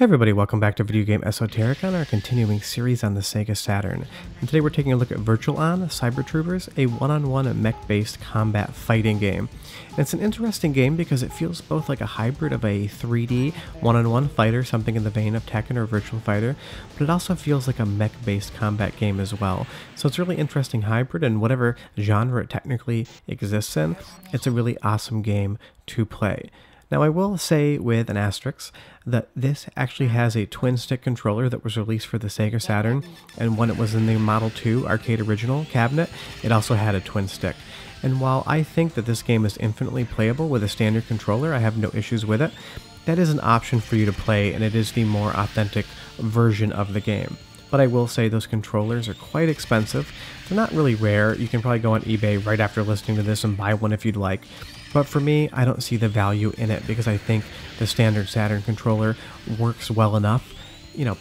Hey everybody, welcome back to Video Game Esoterica and our continuing series on the Sega Saturn. And today we're taking a look at Virtual On Cyber Troopers, a one-on-one mech-based combat fighting game. And it's an interesting game because it feels both like a hybrid of a 3D one-on-one fighter, something in the vein of Tekken or Virtual Fighter, but it also feels like a mech-based combat game as well. So it's a really interesting hybrid, and whatever genre it technically exists in, it's a really awesome game to play. Now I will say with an asterisk that this actually has a twin stick controller that was released for the Sega Saturn, and when it was in the Model 2 Arcade Original cabinet, it also had a twin stick. And while I think that this game is infinitely playable with a standard controller, I have no issues with it, that is an option for you to play, and it is the more authentic version of the game. But I will say those controllers are quite expensive. They're not really rare. You can probably go on eBay right after listening to this and buy one if you'd like. But for me, I don't see the value in it because I think the standard Saturn controller works well enough,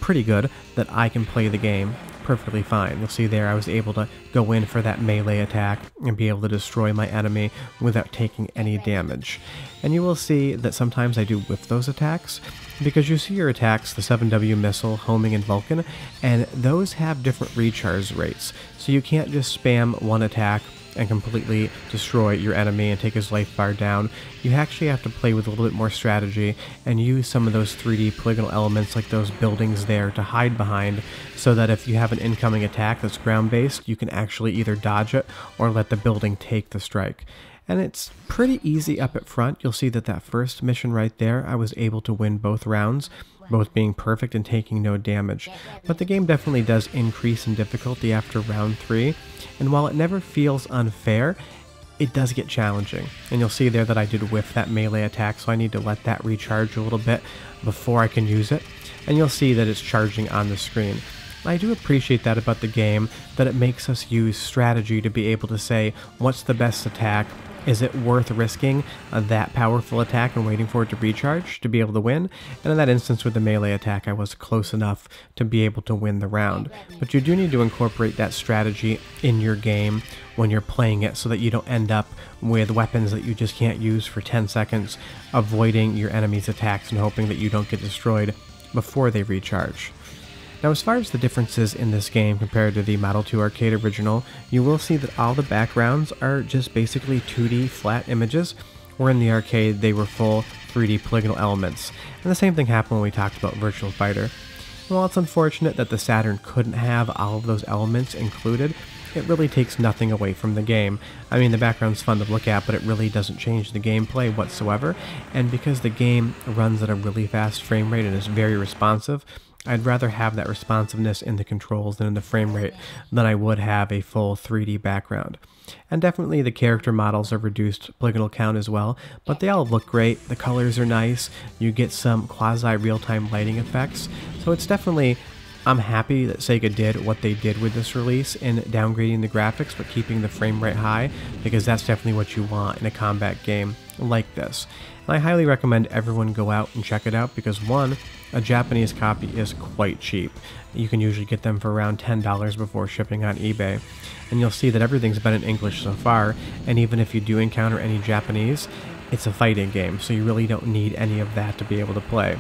pretty good, that I can play the game perfectly fine. You'll see there I was able to go in for that melee attack and be able to destroy my enemy without taking any damage. And you will see that sometimes I do whiff those attacks because you see your attacks, the 7W missile, homing, and Vulcan, and those have different recharge rates. So you can't just spam one attack and completely destroy your enemy and take his life bar down. You actually have to play with a little bit more strategy and use some of those 3D polygonal elements like those buildings there to hide behind, so that if you have an incoming attack that's ground-based, you can actually either dodge it or let the building take the strike. And it's pretty easy up at front. You'll see that that first mission right there, I was able to win both rounds, both being perfect and taking no damage. But the game definitely does increase in difficulty after round 3, and while it never feels unfair, it does get challenging. And you'll see there that I did whiff that melee attack, so I need to let that recharge a little bit before I can use it. And you'll see that it's charging on the screen. I do appreciate that about the game, that it makes us use strategy to be able to say, what's the best attack? Is it worth risking that powerful attack and waiting for it to recharge to be able to win? And in that instance with the melee attack, I was close enough to be able to win the round. But you do need to incorporate that strategy in your game when you're playing it so that you don't end up with weapons that you just can't use for 10 seconds, avoiding your enemy's attacks and hoping that you don't get destroyed before they recharge. Now, as far as the differences in this game compared to the Model 2 Arcade Original, you will see that all the backgrounds are just basically 2D flat images, where in the arcade they were full 3D polygonal elements. And the same thing happened when we talked about Virtual Fighter. And while it's unfortunate that the Saturn couldn't have all of those elements included, it really takes nothing away from the game. I mean, the background's fun to look at, but it really doesn't change the gameplay whatsoever. And because the game runs at a really fast frame rate and is very responsive, I'd rather have that responsiveness in the controls than in the frame rate than I would have a full 3D background. And definitely the character models are reduced polygonal count as well, but they all look great, the colors are nice, you get some quasi-real-time lighting effects, so it's definitely, I'm happy that Sega did what they did with this release in downgrading the graphics but keeping the frame rate high, because that's definitely what you want in a combat game like this. And I highly recommend everyone go out and check it out because, one, a Japanese copy is quite cheap. You can usually get them for around $10 before shipping on eBay. And you'll see that everything's been in English so far, and even if you do encounter any Japanese, it's a fighting game, so you really don't need any of that to be able to play.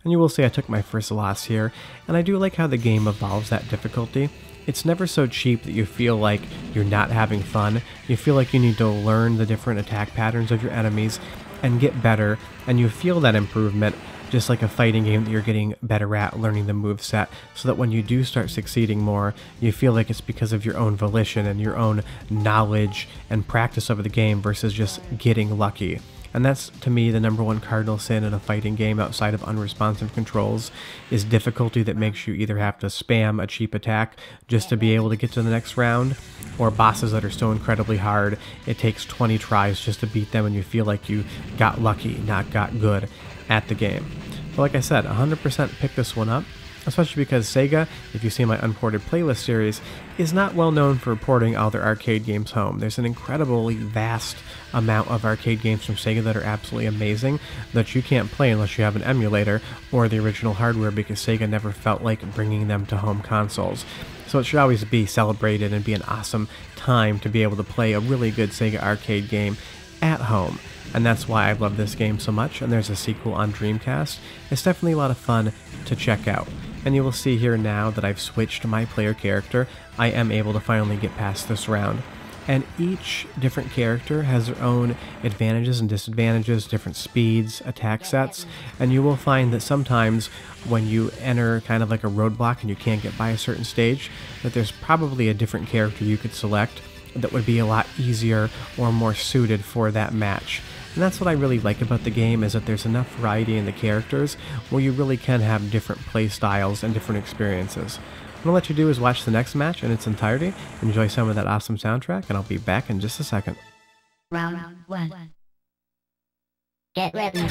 And you will see I took my first loss here, and I do like how the game evolves that difficulty. It's never so cheap that you feel like you're not having fun. You feel like you need to learn the different attack patterns of your enemies and get better, and you feel that improvement, just like a fighting game that you're getting better at learning the moveset, so that when you do start succeeding more, you feel like it's because of your own volition and your own knowledge and practice of the game versus just getting lucky. And that's, to me, the #1 cardinal sin in a fighting game outside of unresponsive controls, is difficulty that makes you either have to spam a cheap attack just to be able to get to the next round, or bosses that are so incredibly hard it takes 20 tries just to beat them and you feel like you got lucky, not got good at the game. But like I said, 100% pick this one up, especially because Sega, if you see my unported playlist series, is not well known for porting all their arcade games home. There's an incredibly vast amount of arcade games from Sega that are absolutely amazing that you can't play unless you have an emulator or the original hardware, because Sega never felt like bringing them to home consoles. So it should always be celebrated and be an awesome time to be able to play a really good Sega arcade game at home. and that's why I love this game so much, and there's a sequel on Dreamcast. It's definitely a lot of fun to check out. And you will see here now that I've switched my player character, I am able to finally get past this round. And each different character has their own advantages and disadvantages, different speeds, attack sets, and you will find that sometimes when you enter kind of like a roadblock and you can't get by a certain stage, that there's probably a different character you could select that would be a lot easier or more suited for that match. And that's what I really like about the game, is that there's enough variety in the characters where you really can have different play styles and different experiences. What I'll let you do is watch the next match in its entirety, enjoy some of that awesome soundtrack, and I'll be back in just a second. Round 1. Get ready.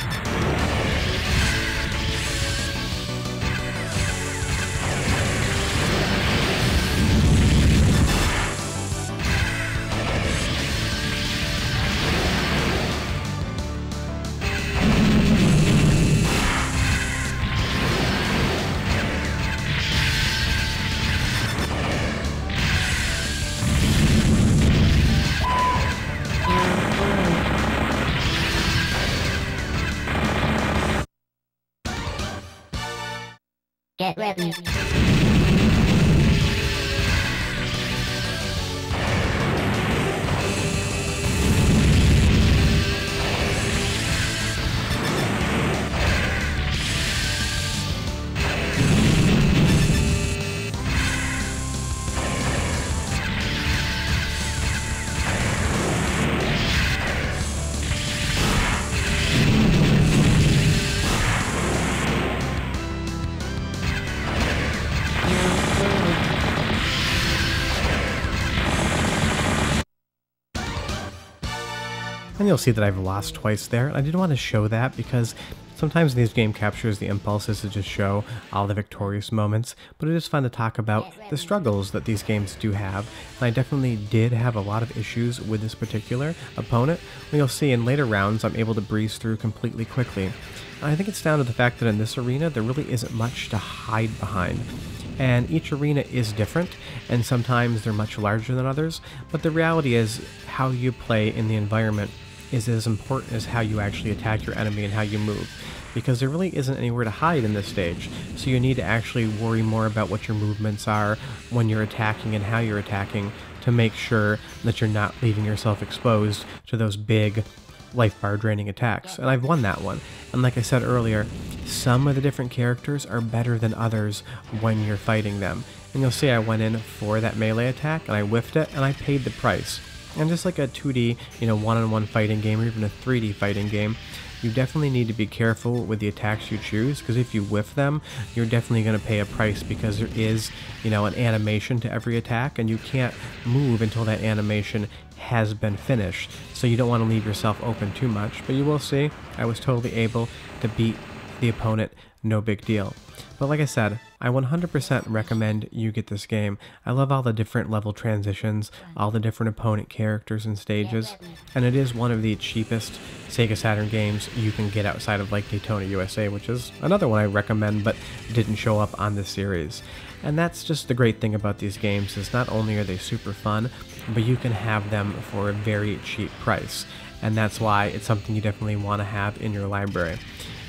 Get ready. And you'll see that I've lost twice there. I didn't want to show that because sometimes in these game captures the impulse is to just show all the victorious moments, but it is fun to talk about the struggles that these games do have. And I definitely did have a lot of issues with this particular opponent. And you'll see in later rounds I'm able to breeze through completely quickly. And I think it's down to the fact that in this arena there really isn't much to hide behind. And each arena is different, and sometimes they're much larger than others, but the reality is how you play in the environment is as important as how you actually attack your enemy and how you move, because there really isn't anywhere to hide in this stage, so you need to actually worry more about what your movements are when you're attacking and how you're attacking to make sure that you're not leaving yourself exposed to those big life bar draining attacks. And I've won that one, and like I said earlier, some of the different characters are better than others when you're fighting them. And you'll see I went in for that melee attack and I whiffed it and I paid the price. And just like a 2D, one-on-one fighting game or even a 3D fighting game, you definitely need to be careful with the attacks you choose, because if you whiff them, you're definitely going to pay a price, because there is, an animation to every attack, and you can't move until that animation has been finished. So you don't want to leave yourself open too much, but you will see I was totally able to beat the opponent, no big deal. But like I said, I 100% recommend you get this game. I love all the different level transitions, all the different opponent characters and stages, and it is one of the cheapest Sega Saturn games you can get outside of like Daytona USA, which is another one I recommend but didn't show up on this series. And that's just the great thing about these games, is not only are they super fun, but you can have them for a very cheap price. And that's why it's something you definitely want to have in your library.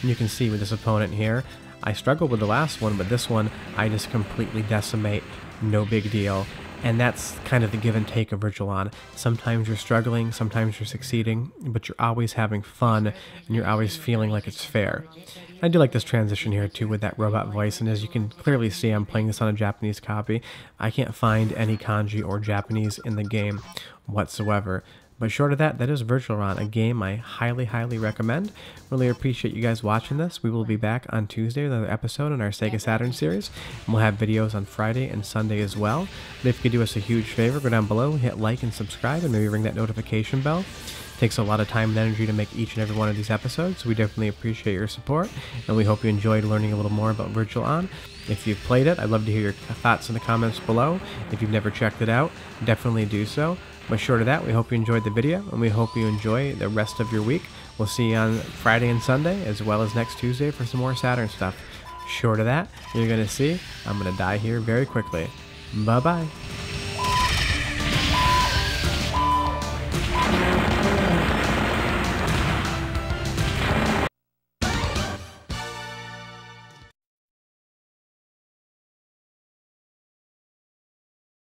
And you can see with this opponent here, I struggled with the last one, but this one I just completely decimate, no big deal. And that's kind of the give and take of Virtual On. Sometimes you're struggling, sometimes you're succeeding, but you're always having fun and you're always feeling like it's fair. I do like this transition here too with that robot voice, and as you can clearly see, I'm playing this on a Japanese copy. I can't find any kanji or Japanese in the game whatsoever. But short of that, that is Virtual On, a game I highly recommend. Really appreciate you guys watching this. We will be back on Tuesday with another episode in our Sega Saturn series. And we'll have videos on Friday and Sunday as well. But if you could do us a huge favor, go down below, hit like and subscribe, and maybe ring that notification bell. It takes a lot of time and energy to make each and every one of these episodes, so we definitely appreciate your support. And we hope you enjoyed learning a little more about Virtual On. If you've played it, I'd love to hear your thoughts in the comments below. If you've never checked it out, definitely do so. But short of that, we hope you enjoyed the video, and we hope you enjoy the rest of your week. We'll see you on Friday and Sunday, as well as next Tuesday for some more Saturn stuff. Short of that, you're going to see I'm going to die here very quickly. Bye-bye.